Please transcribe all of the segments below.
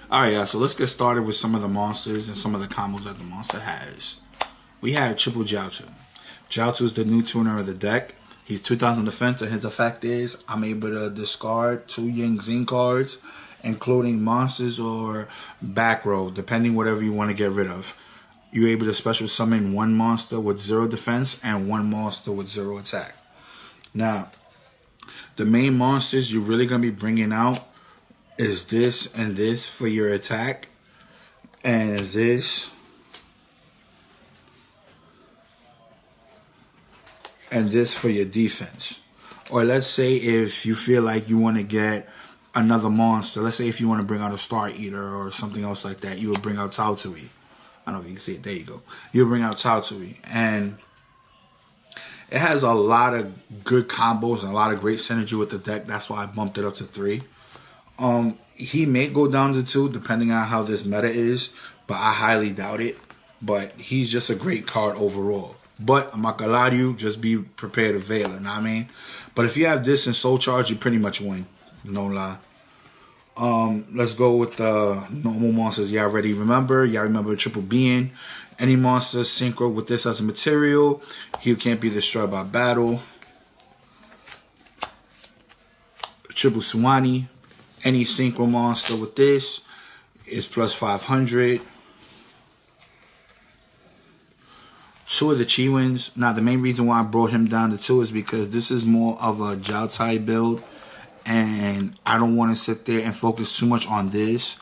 Alright, yeah, so let's get started with some of the monsters and some of the combos that the monster has. We have Triple Jiaotu. Jiaotu is the new tuner of the deck. He's 2000 defense, and his effect is I'm able to discard 2 Zing cards, including monsters or back row, depending whatever you want to get rid of. You're able to special summon 1 monster with 0 defense and 1 monster with 0 attack. Now, the main monsters you're really going to be bringing out is this and this for your attack, and this and this for your defense. Or let's say if you feel like you want to get another monster, let's say if you want to bring out a Star Eater or something else like that, you would bring out Taotui. I don't know if you can see it. There you go. You'll bring out Taotui, and it has a lot of good combos and a lot of great synergy with the deck. That's why I bumped it up to 3. He may go down to 2 depending on how this meta is, but I highly doubt it. But he's just a great card overall. But I'm not gonna lie to you, just be prepared to fail, you know what I mean? But if you have this in Soul Charge, you pretty much win. No lie. Let's go with the normal monsters you already remember. Y'all remember Triple Being. Any monster synchro with this as a material, he can't be destroyed by battle. Triple Suwani. Any synchro monster with this is plus 500. 2 of the Chiwins. Now, the main reason why I brought him down to 2 is because this is more of a Jiao Tai build, and I don't want to sit there and focus too much on this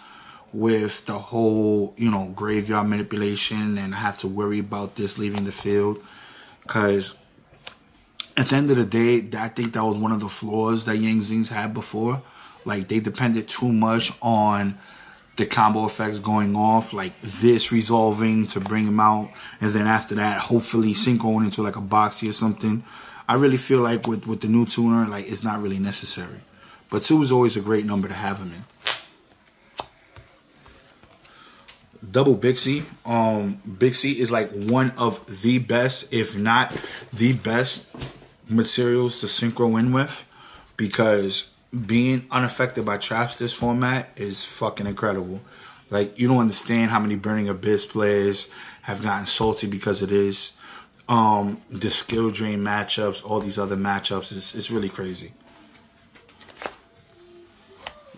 with the whole, you know, graveyard manipulation, and I have to worry about this leaving the field. Because at the end of the day, I think that was one of the flaws that Yang Zings had before. Like, they depended too much on the combo effects going off, like this resolving to bring him out, and then after that, hopefully synchroing into like a boxy or something. I really feel like with the new tuner, like, it's not really necessary. But 2 is always a great number to have him in. Double Bixie. Bixie is like one of the best, if not the best, materials to synchro in with, because being unaffected by traps this format is fucking incredible. Like, you don't understand how many Burning Abyss players have gotten salty because of this. The skill drain matchups, all these other matchups, it's really crazy.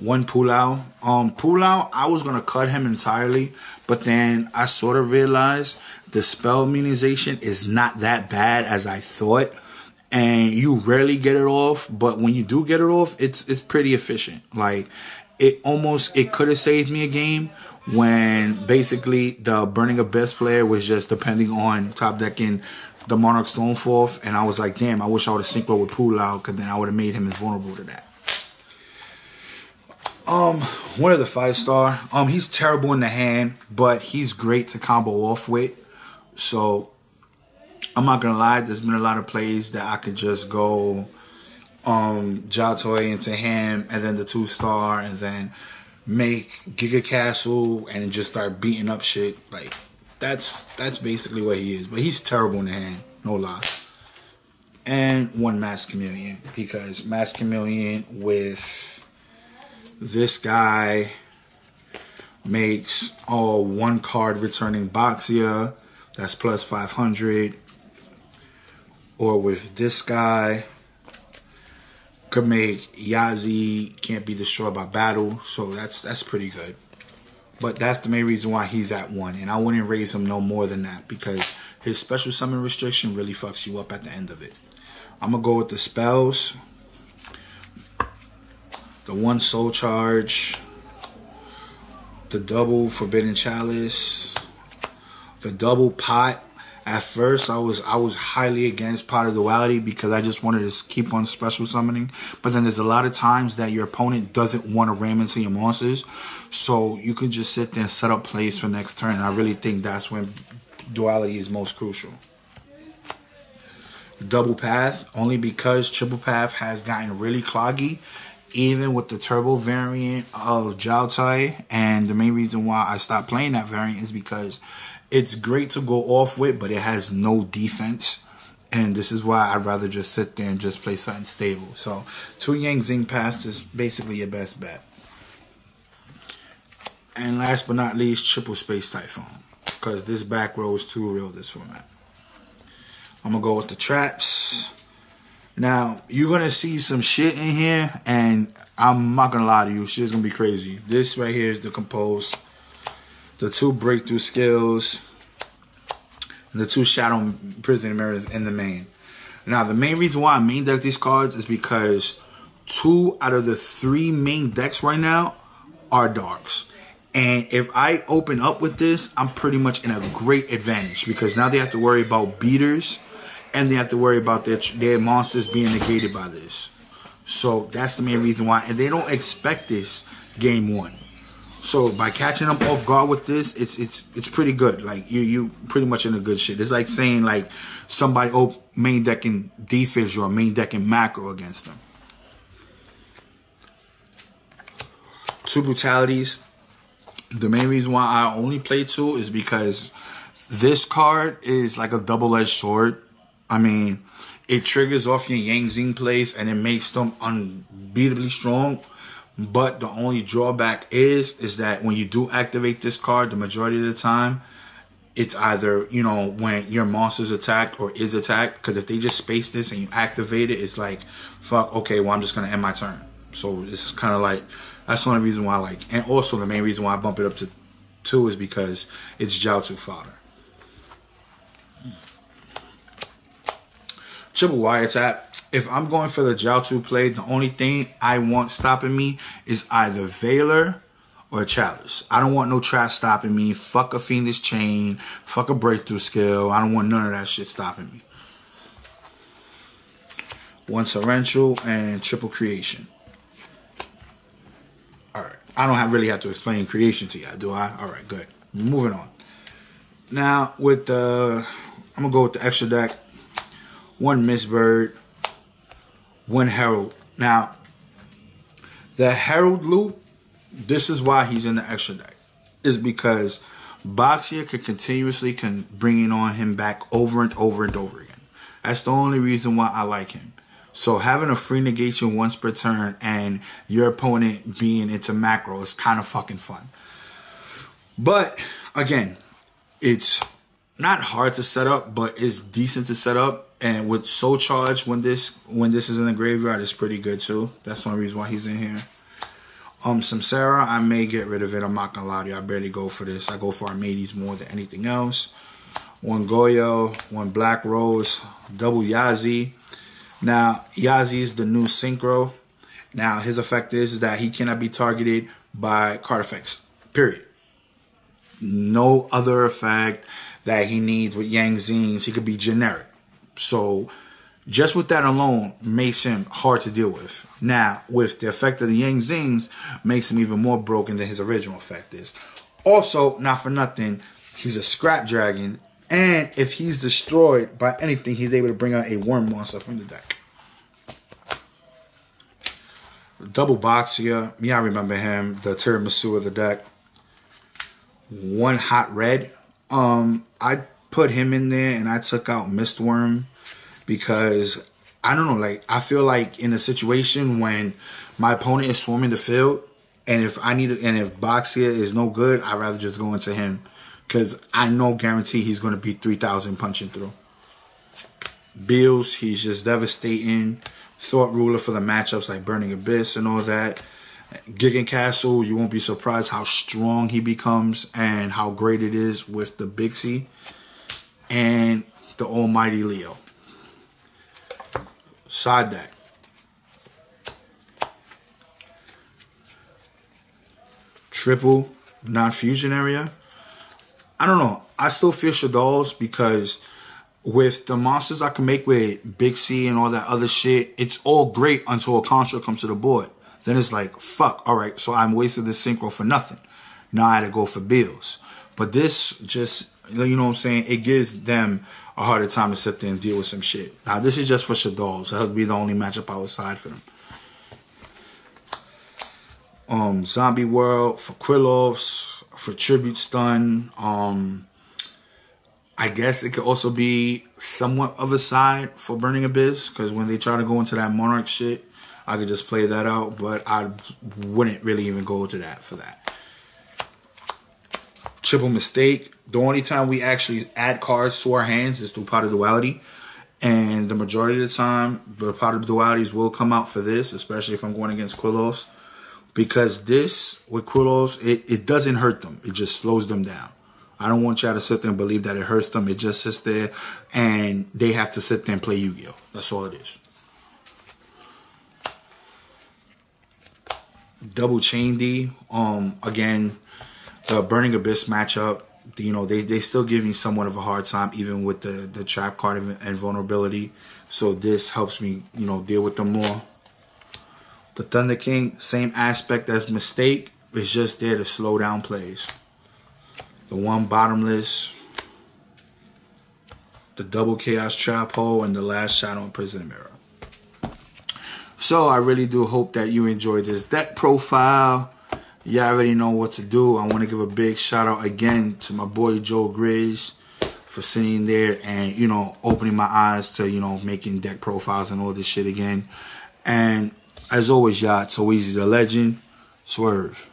1 Pulao. Pulao, I was gonna cut him entirely, but then I sort of realized the spell minimization is not that bad as I thought. And you rarely get it off, but when you do get it off, it's pretty efficient. Like, it could have saved me a game when basically the Burning Abyss player was just depending on top decking the Monarch Stoneforth, and I was like, damn, I wish I would have synchroed with Pulao, because then I would have made him invulnerable to that. One of the 5-star. He's terrible in the hand, but he's great to combo off with. So I'm not gonna lie, there's been a lot of plays that I could just go Jiao Toy into him, and then the 2-star, and then make Giga Castle and just start beating up shit. Like, that's basically what he is. But he's terrible in the hand, no lie. And 1 Masked Chameleon, because Masked Chameleon with this guy makes 1 card returning Boxia, that's plus 500. Or with this guy, could make Yazi can't be destroyed by battle, so that's pretty good. But that's the main reason why he's at 1, and I wouldn't raise him no more than that, because his special summon restriction really fucks you up at the end of it. I'm gonna go with the spells. The 1 Soul Charge, the double Forbidden Chalice, the double Pot. At first, I was highly against Pot of Duality because I just wanted to keep on special summoning. But then there's a lot of times that your opponent doesn't want to ram into your monsters, so you can just sit there and set up plays for next turn. I really think that's when Duality is most crucial. Double Path, only because Triple Path has gotten really cloggy, even with the turbo variant of Jiao Tai. And the main reason why I stopped playing that variant is because it's great to go off with, but it has no defense. And this is why I'd rather just sit there and just play something stable. So 2 Yang Zing Pass is basically your best bet. And last but not least, triple space Typhoon. Because this back row is too real this format. I'm going to go with the traps. Now, you're going to see some shit in here. And I'm not going to lie to you. Shit's going to be crazy. This right here is the Compose. The 2 breakthrough skills. And the 2 shadow prison mirrors in the main. Now, the main reason why I main deck these cards is because 2 out of the 3 main decks right now are darks. And if I open up with this, I'm pretty much in a great advantage. Because now they have to worry about beaters. And they have to worry about their monsters being negated by this. So that's the main reason why. And they don't expect this game 1. So by catching them off guard with this, it's pretty good. Like you pretty much in a good shit. It's like saying like somebody main decking defense or main decking macro against them. 2 brutalities. The main reason why I only play 2 is because this card is like a double-edged sword. I mean, it triggers off your Yang Zing plays and it makes them unbeatably strong. But the only drawback is that when you do activate this card, the majority of the time, it's either, you know, when your monster's attacked or is attacked. Because if they just space this and you activate it, it's like, fuck, okay, well, I'm just going to end my turn. So it's kind of like, that's the only reason why I like. And also the main reason why I bump it up to 2 is because it's Jiaotu fodder. Triple wiretap. If I'm going for the Jiaotu play, the only thing I want stopping me is either Veiler or Chalice. I don't want no trap stopping me. Fuck a Fiendish Chain. Fuck a breakthrough skill. I don't want none of that shit stopping me. 1 Torrential and triple creation. Alright. I don't really have to explain creation to you, do I? Alright, good. Moving on. Now, with the... I'm going to go with the extra deck. 1 Mistbird. 1 Herald. Now, the Herald loop, this is why he's in the extra deck. Is because Boxia could continuously bring on him back over and over and over again. That's the only reason why I like him. So having a free negation once per turn and your opponent being into macro is kind of fucking fun. But, again, it's not hard to set up, but it's decent to set up. And with Soul Charge, when this is in the graveyard, it's pretty good too. That's the only reason why he's in here. Samsara, I may get rid of it. I'm not gonna lie to you. I barely go for this. I go for Armades more than anything else. 1 Goyo, 1 Black Rose, double Yazi. Now, Yazi is the new Synchro. Now, his effect is that he cannot be targeted by card effects. Period. No other effect that he needs with Yang Zings. He could be generic. So, just with that alone makes him hard to deal with. Now, with the effect of the Yang Zings, makes him even more broken than his original effect is. Also, not for nothing, he's a scrap dragon. And if he's destroyed by anything, he's able to bring out a worm monster from the deck. Double Boxia. Yeah, I remember him. The tiramisu of the deck. 1 Hot Red. I put him in there and I took out Mistworm because I don't know, like I feel like in a situation when my opponent is swarming the field and if Boxia is no good, I'd rather just go into him because I know guarantee he's going to be 3,000 punching through. Bills, he's just devastating. Thought Ruler for the matchups like Burning Abyss and all that. Gigan Castle, you won't be surprised how strong he becomes and how great it is with the Bixie. And the Almighty Leo. Side deck. Triple non-fusion area. I don't know. I still feel Shaddolls because with the monsters I can make with Bixie and all that other shit, it's all great until a construct comes to the board. Then it's like, fuck, alright, so I'm wasting this synchro for nothing. Now I had to go for bills. But this just, you know what I'm saying, it gives them a harder time to sit there and deal with some shit. Now this is just for Shaddolls. That would be the only matchup I would side for them. Zombie World, for Quillovs, for Tribute Stun. I guess it could also be somewhat of a side for Burning Abyss, because when they try to go into that Monarch shit, I could just play that out, but I wouldn't really even go to that for that. triple mistake. The only time we actually add cards to our hands is through Pot of Duality. And the majority of the time, the Pot of Dualities will come out for this, especially if I'm going against Quillos. Because this, with Quillos, it doesn't hurt them. It just slows them down. I don't want y'all to sit there and believe that it hurts them. It just sits there and they have to sit there and play Yu-Gi-Oh! That's all it is. Double Chain D. Again, the Burning Abyss matchup. You know, they still give me somewhat of a hard time, even with the trap card and vulnerability. So this helps me, you know, deal with them more. The Thunder King, same aspect as Mistake. It's just there to slow down plays. The one Bottomless, the double Chaos Trap Hole, and the last Shadow and Prisoner Mirror. So I really do hope that you enjoyed this deck profile. Y'all already know what to do. I want to give a big shout out again to my boy Joe Grizz for sitting there and, you know, opening my eyes to, you know, making deck profiles and all this shit again. And as always, y'all, it's always the legend, Swerve.